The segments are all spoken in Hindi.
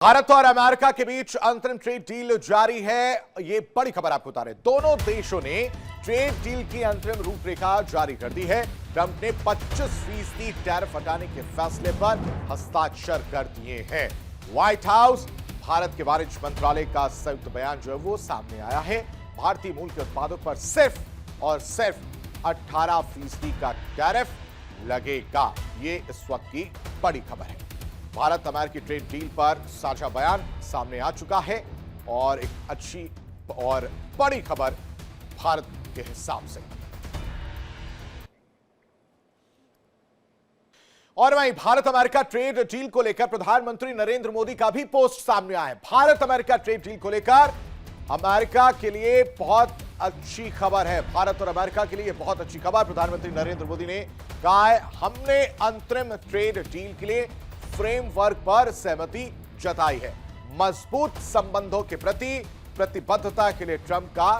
भारत और अमेरिका के बीच अंतरिम ट्रेड डील जारी है। ये बड़ी खबर आपको बता रहे, दोनों देशों ने ट्रेड डील की अंतरिम रूपरेखा जारी कर दी है। ट्रंप ने 25% टैरिफ हटाने के फैसले पर हस्ताक्षर कर दिए हैं। व्हाइट हाउस भारत के वाणिज्य मंत्रालय का संयुक्त बयान जो है वो सामने आया है। भारतीय मूल के उत्पादों पर सिर्फ और सिर्फ 18% का टैरिफ लगेगा। ये इस वक्त की बड़ी खबर है। भारत अमेरिकी ट्रेड डील पर साझा बयान सामने आ चुका है और एक अच्छी और बड़ी खबर भारत के हिसाब से। और वहीं भारत अमेरिका ट्रेड डील को लेकर प्रधानमंत्री नरेंद्र मोदी का भी पोस्ट सामने आया है। भारत अमेरिका ट्रेड डील को लेकर अमेरिका के लिए बहुत अच्छी खबर है। भारत और अमेरिका के लिए बहुत अच्छी खबर। प्रधानमंत्री नरेंद्र मोदी ने कहा है, हमने अंतरिम ट्रेड डील के लिए फ्रेमवर्क पर सहमति जताई है। मजबूत संबंधों के प्रति प्रतिबद्धता के लिए ट्रंप का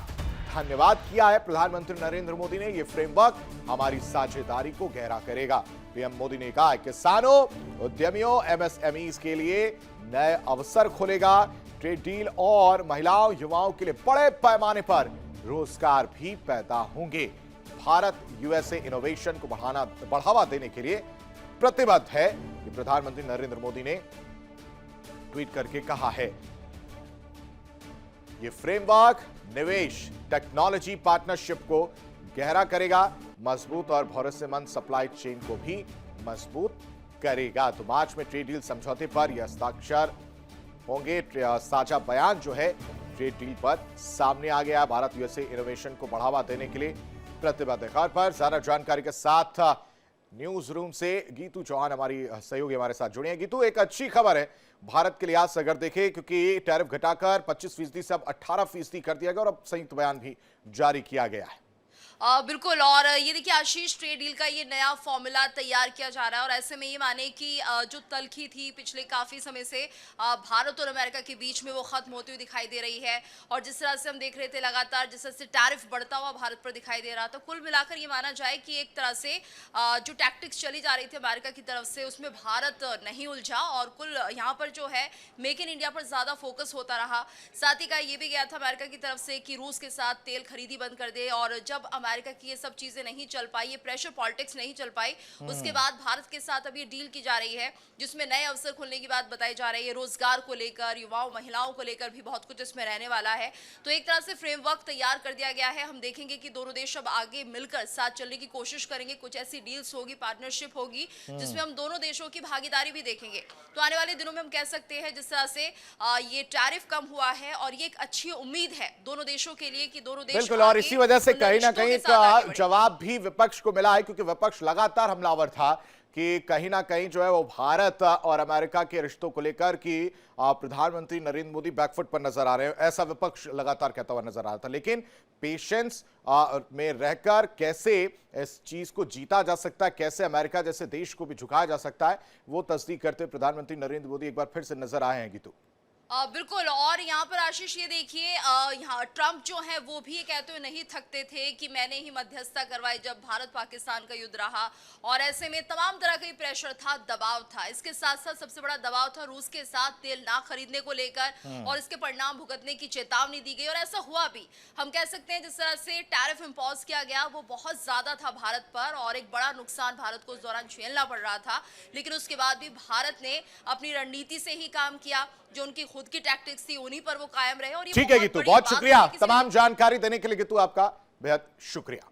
धन्यवाद किया है। प्रधानमंत्री नरेंद्र मोदी ने यह फ्रेमवर्क हमारी साझेदारी को गहरा करेगा। पीएम मोदी ने कहा, किसानों, उद्यमियों, एमएसएमईज के लिए नए अवसर खोलेगा। ट्रेड डील और महिलाओं, युवाओं के लिए बड़े पैमाने पर रोजगार भी पैदा होंगे। भारत यूएसए इनोवेशन को बढ़ावा देने के लिए प्रतिबद्ध है, कि प्रधानमंत्री नरेंद्र मोदी ने ट्वीट करके कहा है। यह फ्रेमवर्क निवेश, टेक्नोलॉजी पार्टनरशिप को गहरा करेगा, मजबूत और भरोसेमंद सप्लाई चेन को भी मजबूत करेगा। तो मार्च में ट्रेड डील समझौते पर यह हस्ताक्षर होंगे। साझा बयान जो है ट्रेड डील पर सामने आ गया। भारत यूएसए इनोवेशन को बढ़ावा देने के लिए प्रतिबद्ध है। खबर पर ज्यादा जानकारी के साथ न्यूज रूम से गीतू चौहान हमारी सहयोगी हमारे साथ जुड़े हैं। गीतू, एक अच्छी खबर है भारत के लिहाज से अगर देखें, क्योंकि टैरिफ घटाकर 25% से अब 18% कर दिया गया और अब संयुक्त बयान भी जारी किया गया है। बिल्कुल। और ये देखिए आशीष, ट्रेड डील का ये नया फॉर्मूला तैयार किया जा रहा है और ऐसे में ये माने कि जो तल्खी थी पिछले काफ़ी समय से भारत और अमेरिका के बीच में वो खत्म होती हुई दिखाई दे रही है। और जिस तरह से हम देख रहे थे लगातार जिस तरह से टैरिफ बढ़ता हुआ भारत पर दिखाई दे रहा था, कुल मिलाकर ये माना जाए कि एक तरह से जो टैक्टिक्स चली जा रही थी अमेरिका की तरफ से उसमें भारत नहीं उलझा और कुल यहाँ पर जो है मेक इन इंडिया पर ज़्यादा फोकस होता रहा। साथ ही कहा ये भी गया था अमेरिका की तरफ से कि रूस के साथ तेल खरीदी बंद कर दे। और जब अमेरिका की ये सब चीजें नहीं चल पाई, ये प्रेशर पॉलिटिक्स नहीं चल पाई, उसके बाद भारत के साथ अब ये डील की जा रही है जिसमें नए अवसर खुलने की बात बताई जा रही है। रोजगार को लेकर, युवाओं, महिलाओं को लेकर भी बहुत कुछ इसमें रहने वाला है। तो एक तरह से फ्रेमवर्क तैयार कर दिया गया है। हम देखेंगे कि दोनों देश अब आगे मिलकर साथ चलने की कोशिश करेंगे। कुछ ऐसी डील्स होगी, पार्टनरशिप होगी जिसमें हम दोनों देशों की भागीदारी भी देखेंगे। तो आने वाले दिनों में हम कह सकते हैं जिस तरह से ये टैरिफ कम हुआ है और ये एक अच्छी उम्मीद है दोनों देशों के लिए कि दोनों देश बिल्कुल। और इसी वजह से कहीं ना कहीं जवाब भी विपक्ष को मिला है, क्योंकि विपक्ष लगातार हमलावर था कि कहीं ना कहीं जो है वो भारत और अमेरिका के रिश्तों को लेकर कि प्रधानमंत्री नरेंद्र मोदी बैकफुट पर नजर आ रहे हैं। ऐसा विपक्ष लगातार कहता हुआ नजर आ रहा था। लेकिन पेशेंस में रहकर कैसे इस चीज को जीता जा सकता है, कैसे अमेरिका जैसे देश को भी झुकाया जा सकता है, वो तस्दीक करते हुए प्रधानमंत्री नरेंद्र मोदी एक बार फिर से नजर आए हैं। गीतू, बिल्कुल। और यहाँ पर आशीष ये देखिए, यहाँ ट्रंप जो है वो भी कहते हुए नहीं थकते थे कि मैंने ही मध्यस्थता करवाई जब भारत पाकिस्तान का युद्ध रहा। और ऐसे में तमाम तरह का प्रेशर था, दबाव था। इसके साथ साथ सबसे बड़ा दबाव था रूस के साथ तेल ना खरीदने को लेकर और इसके परिणाम भुगतने की चेतावनी दी गई और ऐसा हुआ भी। हम कह सकते हैं जिस तरह से टैरिफ इंपोज किया गया वो बहुत ज्यादा था भारत पर और एक बड़ा नुकसान भारत को उस दौरान झेलना पड़ रहा था। लेकिन उसके बाद भी भारत ने अपनी रणनीति से ही काम किया, जो उनकी खुद की टैक्टिक्स थी उन्हीं पर वो कायम रहे। और ये ठीक है गीतू, बहुत शुक्रिया तमाम जानकारी देने के लिए। गीतू, आपका बेहद शुक्रिया।